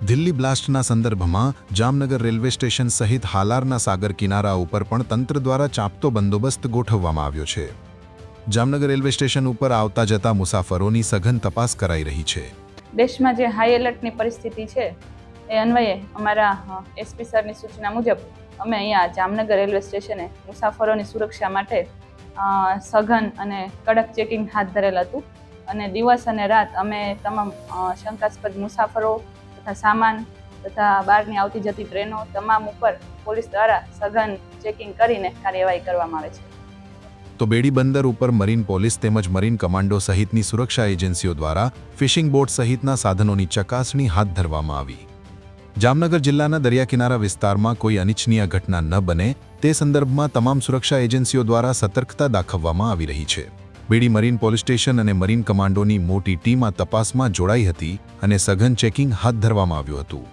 દિલ્હી બ્લાસ્ટના સંદર્ભમાં Jamnagar railway station સહિત હાલારના સાગર કિનારા ઉપર પણ તંત્ર દ્વારા ચાંપતો બંદોબસ્ત ગોઠવવામાં આવ્યો છે। જામનગર રેલવે સ્ટેશન ઉપર આવતા જતા મુસાફરોની સઘન તપાસ કરાઈ રહી છે। દેશમાં જે હાઈ એલર્ટની પરિસ્થિતિ છે એ અન્વયે અમારા એસપી સરની સૂચના મુજબ અમે અહીંયા જામનગર રેલવે સ્ટેશને મુસાફરોની સુરક્ષા માટે સઘન અને કડક ચેકિંગ હાથ ધરેલ હતું અને દિવસ અને રાત અમે તમામ શંકાસ્પદ મુસાફરો તથા સામાન તથા બહારની આવતી જતી ટ્રેનો તમામ ઉપર પોલીસ દ્વારા સઘન ચેકિંગ કરીને કાર્યવાહી કરવામાં આવે છે। તો બેડી બંદર ઉપર મરીન પોલીસ તેમજ મરીન કમાન્ડો સહિતની સુરક્ષા એજન્સીઓ દ્વારા ફિશિંગ બોટ સહિતના સાધનોની ચકાસણી હાથ ધરવામાં આવી। જામનગર જિલ્લાના દરિયા કિનારા વિસ્તારમાં કોઈ અનિચ્છનીય ઘટના ન બને તે સંદર્ભમાં તમામ સુરક્ષા એજન્સીઓ દ્વારા સતર્કતા દાખવવામાં આવી રહી છે। બેડી મરીન પોલીસ સ્ટેશન અને મરીન કમાન્ડોની મોટી ટીમ આ તપાસમાં જોડાઈ હતી અને સઘન ચેકિંગ હાથ ધરવામાં આવ્યું હતું।